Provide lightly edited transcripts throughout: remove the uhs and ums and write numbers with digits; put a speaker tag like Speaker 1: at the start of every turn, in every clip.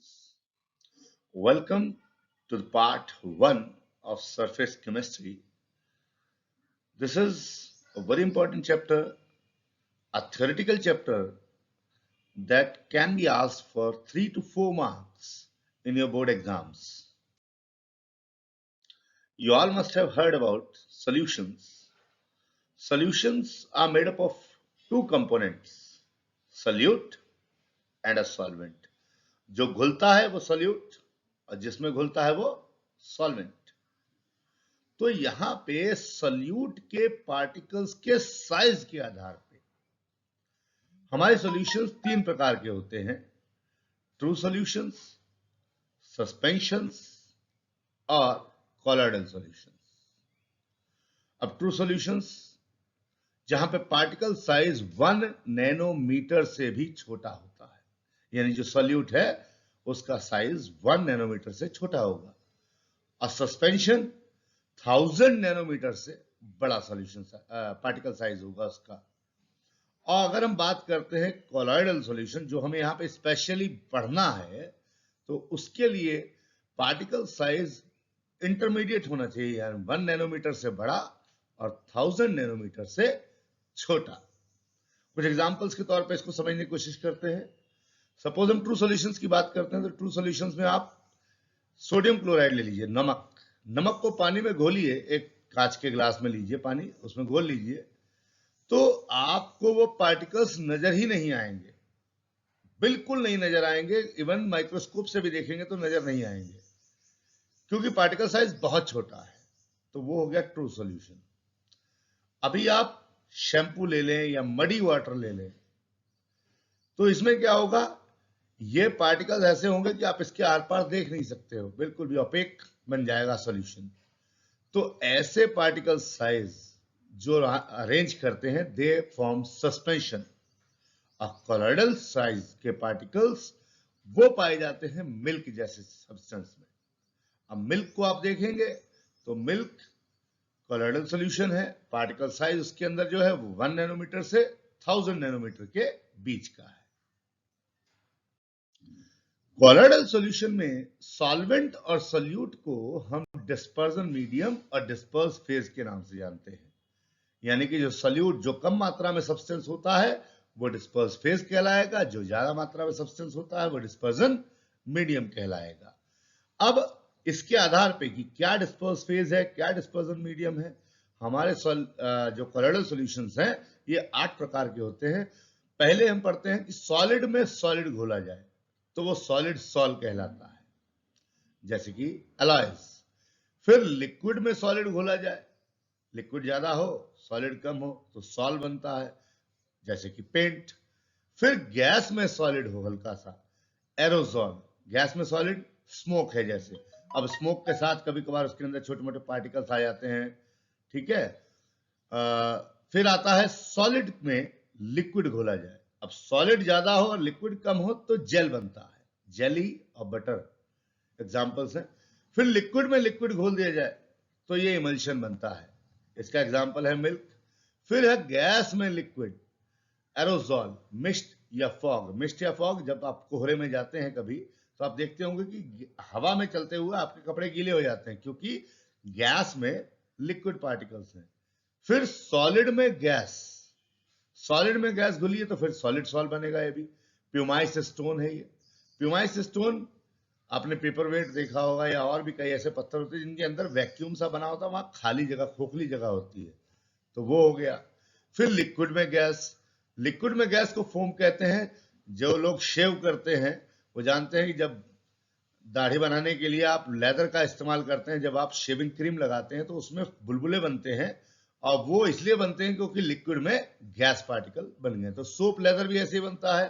Speaker 1: students. Welcome to the part 1 of surface chemistry. This is a very important chapter, a theoretical chapter that can be asked for 3 to 4 marks in your board exams. You all must have heard about solutions. Solutions are made up of two components, solute and a solvent. जो घुलता है वो solute और जिसमें घुलता है वो solvent. तो यहां पे सल्यूट के पार्टिकल्स के साइज के आधार पे हमारे सॉल्यूशंस तीन प्रकार के होते हैं, ट्रू सॉल्यूशंस, सस्पेंशंस और कॉलॉइडल सॉल्यूशंस. अब ट्रू सॉल्यूशंस जहां पे पार्टिकल साइज 1 नैनोमीटर से भी छोटा होता है, यानी जो सॉल्यूट है उसका साइज 1 नैनोमीटर से छोटा होगा. और सस्पेंशन 1000 नैनोमीटर से बड़ा सॉल्यूशन पार्टिकल साइज होगा उसका. और अगर हम बात करते हैं कॉलॉइडल सॉल्यूशन, जो हमें यहाँ पे स्पेशली पढ़ना है, तो उसके लिए पार्टिकल साइज इंटरमीडिएट होना चाहिए, यानी 1 नैनोमीटर से बड़ा और 1000 नैनोमीटर से छोटा. कुछ एग्जांपल्स के तौर पे इसको समझने की कोशिश करते हैं. सपोज हम ट्रू सॉल्यूशंस की बात करते हैं, तो ट्रू सॉल्यूशंस में आप सोडियम क्लोराइड ले लीजिए, नमक को पानी में घोलिए, एक कांच के ग्लास में लीजिए पानी, उसमें घोल लीजिए, तो आपको वो पार्टिकल्स नजर ही नहीं आएंगे, बिल्कुल नहीं नजर आएंगे. इवन माइक्रोस्कोप से भी देखेंगे तो नजर नहीं आएंगे, क्योंकि पार्टिकल साइज बहुत छोटा है. तो वो हो गया ट्रू सॉल्यूशन. अभी आप शैम्पू ले लें या मडी वाटर ले लें, तो इसमें क्या होगा, ये पार्टिकल्स ऐसे होंगे कि आप इसके आर पार देख नहीं सकते हो, बिल्कुल भी ओपेक बन जाएगा सॉल्यूशन. तो ऐसे पार्टिकल साइज जो अरेंज करते हैं, they form suspension. Colloidal size के पार्टिकल्स वो पाए जाते हैं मिल्क जैसे सब्सटेंस में. अब मिल्क को आप देखेंगे तो मिल्क कॉलॉइडल सॉल्यूशन है, पार्टिकल साइज उसके अंदर जो है वो 1 नैनोमीटर से 1000 नैनोमीटर के बीच का है. कॉलॉइडल सॉल्यूशन में सॉल्वेंट और सॉल्यूट को हम डिस्पर्जन मीडियम और डिस्पर्स फेज के नाम से जानते हैं. यानी कि जो सॉल्यूट जो कम मात्रा में सब्सटेंस होता है वो डिस्पर्स फेज कहलाएगा, जो ज्यादा मात्रा में सब्सटेंस होता है वो डिस्पर्जन मीडियम कहलाएगा. अब इसके आधार पे कि क्या डिस्पर्स फेज है, क्या डिस्पर्जन मीडियम है, हमारे जो कॉलॉइडल सॉल्यूशंस हैं ये 8 प्रकार के होते हैं. पहले हम पढ़ते हैं कि सॉलिड में सॉलिड घोला जाए तो वो सॉलिड सॉल कहलाता है, जैसे कि अलॉयज. फिर लिक्विड में सॉलिड घोला जाए, लिक्विड ज्यादा हो सॉलिड कम हो तो सॉल बनता है, जैसे कि पेंट. फिर गैस में सॉलिड हो हल्का सा, एरोसॉल. गैस में सॉलिड स्मोक है जैसे. अब स्मोक के साथ कभी कभार उसके अंदर छोटे मोटे पार्टिकल्स आ जाते हैं, ठीक है. फिर आता है सॉलिड में लिक्विड घोला जाए. अब सॉलिड ज्यादा हो और लिक्विड कम हो तो जेल बनता है, जेली और बटर एग्जांपल्स हैं. फिर लिक्विड में लिक्विड घोल दिया जाए तो ये इमल्शन बनता है, इसका एग्जांपल है मिल्क. फिर है गैस में लिक्विड, एरोसॉल, मिस्ट या फॉग. मिस्ट या फॉग, जब आप कोहरे में जाते हैं कभी तो आप देखते होंगे कि हवा में चलते हुए आपके कपड़े गीले हो जाते हैं, क्योंकि गैस में लिक्विड पार्टिकल्स हैं. फिर सॉलिड में गैस, सॉलिड में गैस घुली है तो फिर सॉलिड सॉल बनेगा. ये भी प्यूमाइस स्टोन है. ये प्यूमाइस स्टोन आपने पेपर वेट देखा होगा, या और भी कई ऐसे पत्थर होते हैं जिनके अंदर वैक्यूम सा बना होता है, वहां खाली जगह, खोखली जगह होती है, तो वो हो गया. फिर लिक्विड में गैस, लिक्विड में गैस को फोम कहते हैं. जो लोग शेव करते हैं वो जानते हैं कि जब दाढ़ी बनाने के लिए आप लेदर का इस्तेमाल करते हैं, जब आप शेविंग क्रीम लगाते हैं तो उसमें बुलबुले बनते हैं, और वो इसलिए बनते हैं क्योंकि लिक्विड में गैस पार्टिकल बन गए. तो सोप लेदर भी ऐसे ही बनता है.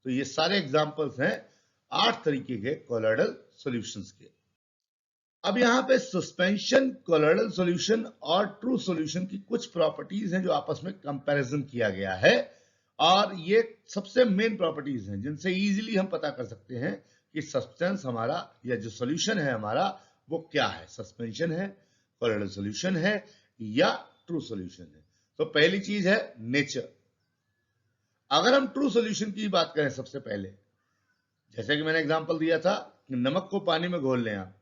Speaker 1: तो ये सारे एग्जांपल्स हैं 8 तरीके के कॉलॉइडल सॉल्यूशंस के. अब यहां पे सस्पेंशन, कॉलॉइडल सॉल्यूशन और ट्रू सॉल्यूशन की कुछ प्रॉपर्टीज हैं जो आपस में कंपैरिजन किया गया है, और ये सबसे मेन प्रॉपर्टीज हैं जिनसे इजीली हम पता कर सकते हैं कि सब्सटेंस हमारा या जो सॉल्यूशन है हमारा वो क्या है, सस्पेंशन है, कॉलॉइडल सॉल्यूशन है या ट्रू सॉल्यूशन है. तो पहली चीज है नेचर. अगर हम ट्रू सॉल्यूशन की बात करें, सबसे पहले जैसे कि मैंने एग्जांपल दिया था कि नमक को पानी में घोल लें आप,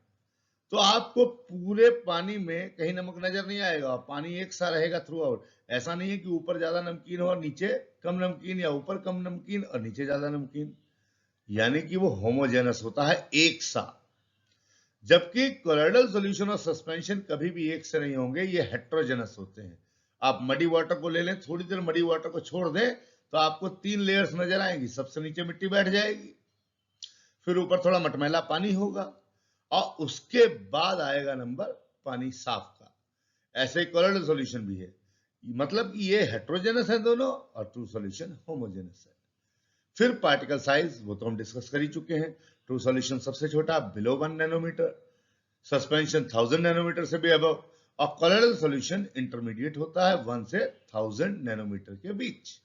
Speaker 1: तो आपको पूरे पानी में कहीं नमक नजर नहीं आएगा, पानी एक सा रहेगा थ्रू आउट। ऐसा नहीं है कि ऊपर ज्यादा नमकीन हो और नीचे कम नमकीन, या ऊपर कम नमकीन और नीचे ज्यादा नमकीन, यानी कि वो होमोजेनस होता है, एक सा। जबकि कोलोइडल सॉल्यूशन और सस्पेंशन कभी भी एक से नहीं होंगे, ये हेट्रोजेनस होते हैं। आप मडी वाटर को ले लें, थोड़ी देर मडी वाटर को छोड़ दें तो आपको 3 लेयर्स नजर आएंगी। सबसे नीचे मिट्टी बैठ जाएगी, फिर ऊपर थोड़ा मटमैला पानी होगा, और उसके बाद आएगा नंबर पानी साफ का। ऐसे ही कोलोइडल सॉल्यूशन भी है, मतलब कि ये हेट्रोजेनस है दोनों, और ट्रू सॉल्यूशन होमोजेनस है। फिर पार्टिकल साइज, वो तो हम डिस्कस कर ही चुके हैं। ट्रू सॉल्यूशन सबसे छोटा बिलो 1 नैनोमीटर, सस्पेंशन 1000 नैनोमीटर से भी अबव, और कोलोइडल सॉल्यूशन इंटरमीडिएट होता है 1 से 1000 नैनोमीटर के बीच।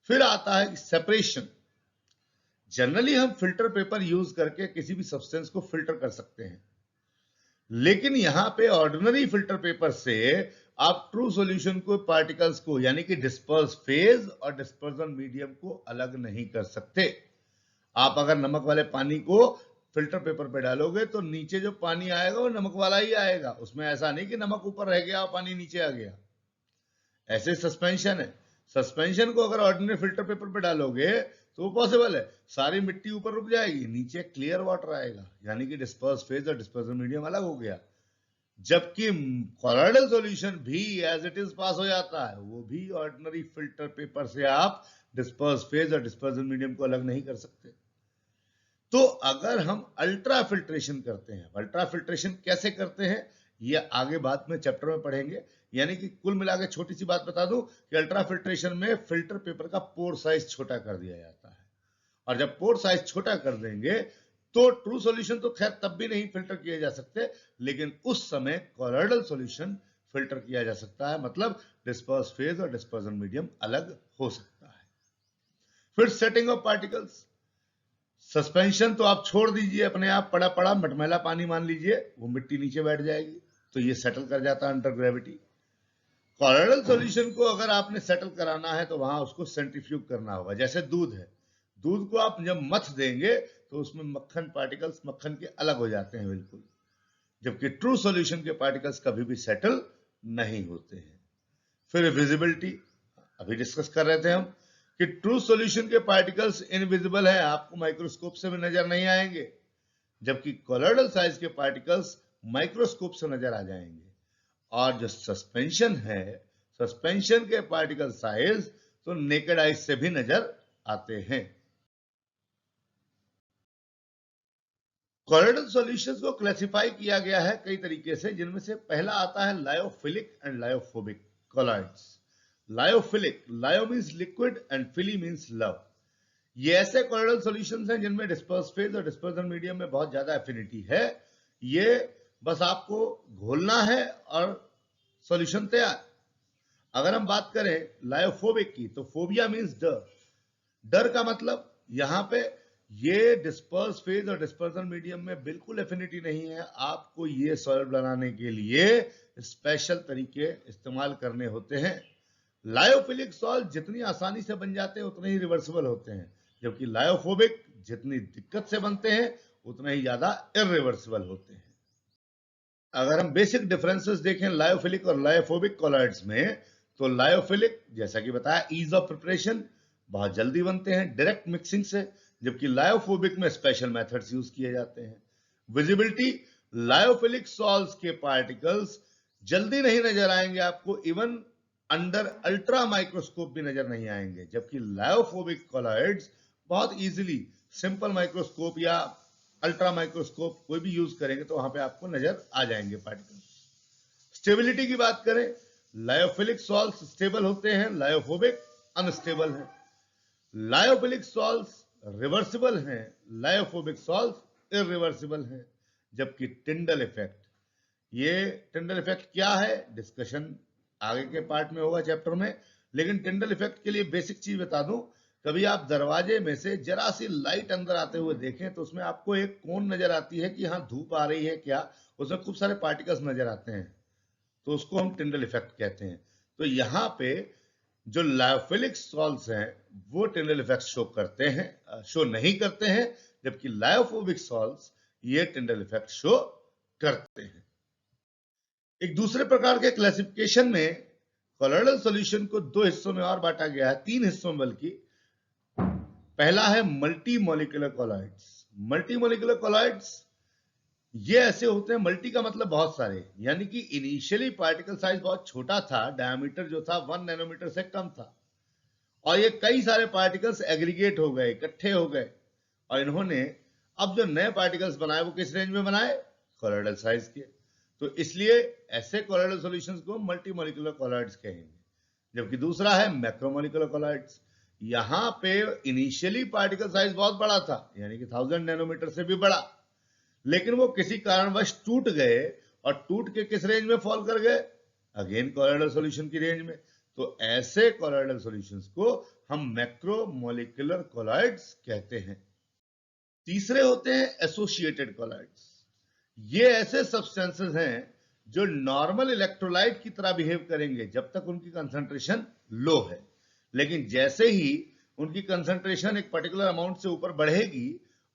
Speaker 1: फिर आता है सेपरेशन। जनरली हम फिल्टर पेपर यूज करके किसी भी सब्सटेंस को फिल्टर कर सकते हैं, लेकिन यहां पे ऑर्डिनरी फिल्टर पेपर से आप ट्रू सॉल्यूशन को, पार्टिकल्स को, यानी कि डिस्पर्स फेज और डिस्पर्जन मीडियम को अलग नहीं कर सकते। आप अगर नमक वाले पानी को फिल्टर पेपर पे डालोगे तो नीचे जो पानी आएगा वो नमक वाला ही आएगा, उसमें ऐसा नहीं कि नमक ऊपर रह गया और पानी नीचे आ गया। ऐसे सस्पेंशन है, सस्पेंशन को अगर ऑर्डिनरी फिल्टर पेपर पे डालोगे तो वो पॉसिबल है, सारी मिट्टी ऊपर रुक जाएगी, नीचे क्लियर वाटर आएगा, यानी कि डिस्पर्स फेज और डिस्पर्जन मीडियम अलग हो गया। जबकि कोलोइडल सॉल्यूशन भी एज इट इज पास हो जाता है, वो भी ऑर्डिनरी फिल्टर पेपर से आप डिस्पर्स फेज और डिस्पर्जन मीडियम को अलग नहीं कर सकते। तो अगर हम अल्ट्रा फिल्ट्रेशन करते हैं, अल्ट्रा फिल्ट्रेशन कैसे करते हैं ये आगे बाद में चैप्टर में पढ़ेंगे। यानी कि कुल मिला के छोटी सी बात बता दूं कि अल्ट्रा फिल्ट्रेशन में फिल्टर पेपर का पोर साइज छोटा कर दिया जाता है, और जब पोर साइज छोटा कर देंगे तो ट्रू सॉल्यूशन तो खैर तब भी नहीं फिल्टर किए जा सकते, लेकिन उस समय कोलोइडल सॉल्यूशन फिल्टर किया जा सकता है, मतलब डिस्पर्स फेज और डिस्पर्जन मीडियम अलग हो सकता है। फिर सेटिंग ऑफ पार्टिकल्स। सस्पेंशन तो आप छोड़ दीजिए, अपने आप पड़ा पड़ा मटमैला पानी मान लीजिए, वो मिट्टी नीचे बैठ जाएगी, तो ये सेटल कर जाता है अंडर ग्रेविटी। कोलोइडल सॉल्यूशन को अगर आपने सेटल कराना है तो वहां उसको सेंट्रीफ्यूग करना होगा। जैसे दूध है, दूध को आप जब मथ देंगे तो उसमें मक्खन पार्टिकल्स मक्खन के अलग हो जाते हैं बिल्कुल, जबकि ट्रू सॉल्यूशन के पार्टिकल्स कभी भी सेटल नहीं होते हैं। फिर विजिबिलिटी, अभी डिस्कस कर रहे थे हम कि ट्रू सॉल्यूशन के पार्टिकल्स इनविजिबल है, आपको माइक्रोस्कोप से भी नजर नहीं आएंगे, जबकि कोलोइडल साइज के पार्टिकल्स माइक्रोस्कोप से नजर आ जाएंगे। और जो सस्पेंशन है, सस्पेंशन के पार्टिकल साइज तो नेकेड आइज से भी नजर आते हैं। कोलोइडल सॉल्यूशंस को क्लासिफाई किया गया है कई तरीके से, जिनमें से पहला आता है lyophilic and lyophobic colloids. Lyophilic, lyo means liquid and phili means love. ये ऐसे कोलोइडल सॉल्यूशंस हैं जिनमें डिस्पर्स फेज और डिस्पर्जन मीडियम में बहुत ज्यादा एफिनिटी है। ये बस आपको घोलना है और सॉल्यूशन तैयार। अगर हम बात करें लायोफोबिक की, तो फोबिया मींस डर। डर का मतलब यहां पे ये डिस्पर्स फेज और डिस्पर्जन मीडियम में बिल्कुल एफिनिटी नहीं है, आपको ये सॉल्व बनाने के लिए स्पेशल तरीके इस्तेमाल करने होते हैं। लायोफिलिक सॉल्व जितनी आसानी से बन जाते हैं उतने ही रिवर्सिबल होते हैं, जबकि लायोफोबिक जितनी दिक्कत से बनते हैं उतना ही ज्यादा इरिवर्सिबल होते हैं। अगर हम बेसिक डिफरेंसेस देखें लायोफिलिक और लायोफोबिक कोलॉइड्स में, तो लायोफिलिक जैसा कि बताया ईज ऑफ प्रिपरेशन, बहुत जल्दी बनते हैं डायरेक्ट मिक्सिंग से, जबकि लायोफोबिक में स्पेशल मेथड्स यूज किए जाते हैं। विजिबिलिटी, लायोफिलिक सॉल्व्स के पार्टिकल्स जल्दी नहीं नजर आएंगे आपको, इवन अंडर अल्ट्रा माइक्रोस्कोप भी नजर नहीं आएंगे, जबकि लायोफोबिक कोलॉइड्स बहुत इजीली सिंपल माइक्रोस्कोप या अल्ट्रा माइक्रोस्कोप कोई भी यूज करेंगे तो वहां पे आपको नजर आ जाएंगे पार्टिकल्स। स्टेबिलिटी की बात करें, लायोफिलिक सॉल्ट्स स्टेबल होते हैं, लायोफोबिक अनस्टेबल है। लायोफिलिक सॉल्ट्स रिवर्सिबल हैं, लायोफोबिक सॉल्ट्स इरिवर्सिबल हैं। जबकि टिंडल इफेक्ट, ये टिंडल इफेक्ट क्या है डिस्कशन आगे के पार्ट में होगा चैप्टर में, लेकिन टिंडल इफेक्ट के लिए बेसिक चीज बता दूं, कभी आप दरवाजे में से जरा सी लाइट अंदर आते हुए देखें तो उसमें आपको एक कोन नजर आती है कि हाँ धूप आ रही है क्या, उसमें खूब सारे पार्टिकल्स नजर आते हैं, तो उसको हम टिंडल इफेक्ट कहते हैं। तो यहाँ पे जो लायोफिलिक सॉल्ट्स हैं वो टिंडल इफेक्ट शो करते हैं, शो नहीं करते हैं, जबकि लायोफोबिक सॉल्ट्स ये टिंडल इफेक्ट शो करते हैं। एक दूसरे प्रकार के क्लासिफिकेशन में कोलोइडल सॉल्यूशन को दो हिस्सों में और बांटा गया है, तीन हिस्सों में बल्कि। पहला है multi molecular colloids. Multi molecular colloids ये ऐसे होते हैं, मल्टी का मतलब बहुत सारे, यानी कि इनिशियली पार्टिकल साइज बहुत छोटा था, डायमीटर जो था 1 नैनोमीटर से कम था, और ये कई सारे पार्टिकल्स एग्रीगेट हो गए, इकट्ठे हो गए, और इन्होंने अब जो नए पार्टिकल्स बनाए वो किस रेंज में बनाए? कोलॉइडल साइज के। तो इसलिए ऐसे कोलॉइडल सॉल्यूशंस को मल्टी मॉलिक्यूलर कोलॉइड्स कहेंगे। जबकि दूसरा है मैक्रोमोलिक्यूलर कोलॉइड्स। यहां पे इनिशियली पार्टिकल साइज बहुत बड़ा था, यानी कि 1000 नैनोमीटर से भी बड़ा, लेकिन वो किसी कारणवश टूट गए, और टूट के किस रेंज में फॉल कर गए? अगेन कोलॉइडल सॉल्यूशन की रेंज में। तो ऐसे कोलॉइडल सॉल्यूशंस को हम मैक्रोमोलिक्यूलर कोलॉइड्स कहते हैं। तीसरे होते हैं एसोसिएटेड कोलॉइड्स। ये ऐसे सब्सटेंसेस हैं जो नॉर्मल इलेक्ट्रोलाइट की तरह बिहेव करेंगे जब तक उनकी कंसंट्रेशन लो है, लेकिन जैसे ही उनकी कंसंट्रेशन एक पर्टिकुलर अमाउंट से ऊपर बढ़ेगी,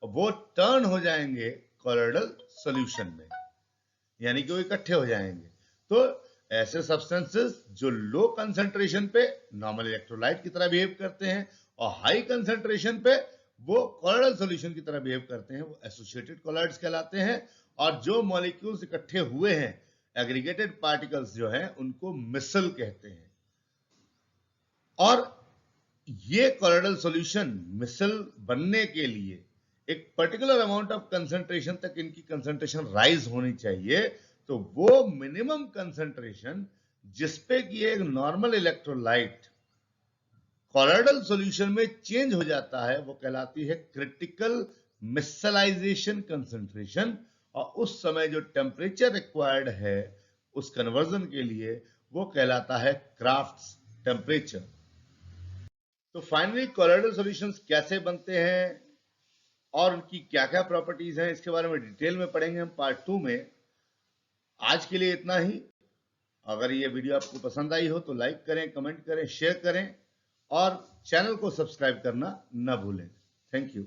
Speaker 1: वो टर्न हो जाएंगे कोलॉइडल सॉल्यूशन में, यानी कि वो इकट्ठे हो जाएंगे। तो ऐसे सब्सटेंसेस जो लो कंसंट्रेशन पे नॉर्मल इलेक्ट्रोलाइट की तरह बिहेव करते हैं, और हाई कंसंट्रेशन पे वो कोलॉइडल सॉल्यूशन की तरह बिहेव करते हैं, वो एसोसिएटेड कोलॉइड्स कहलाते हैं। और जो मॉलिक्यूल्स इकट्ठे हुए हैं, एग्रीगेटेड पार्टिकल्स जो हैं, उनको मिसल कहते हैं। और ये कोलॉइडल सॉल्यूशन मिसल बनने के लिए एक पर्टिकुलर अमाउंट ऑफ कंसंट्रेशन तक इनकी कंसंट्रेशन राइज होनी चाहिए। तो वो मिनिमम कंसंट्रेशन जिसपे कि एक नॉर्मल इलेक्ट्रोलाइट कोलॉइडल सॉल्यूशन में चेंज हो जाता है, वो कहलाती है क्रिटिकल मिसलाइजेशन कंसंट्रेशन। और उस समय जो टेम्परेचर रिक्वायर्ड है उस कन्वर्जन के लिए, वो कहलाता है क्राफ्ट्स टेम्परेचर। तो फाइनली कोलॉइडल सॉल्यूशंस कैसे बनते हैं और उनकी क्या क्या प्रॉपर्टीज हैं, इसके बारे में डिटेल में पढ़ेंगे हम पार्ट 2 में। आज के लिए इतना ही। अगर ये वीडियो आपको पसंद आई हो तो लाइक करें, कमेंट करें, शेयर करें, और चैनल को सब्सक्राइब करना न भूलें। Thank you.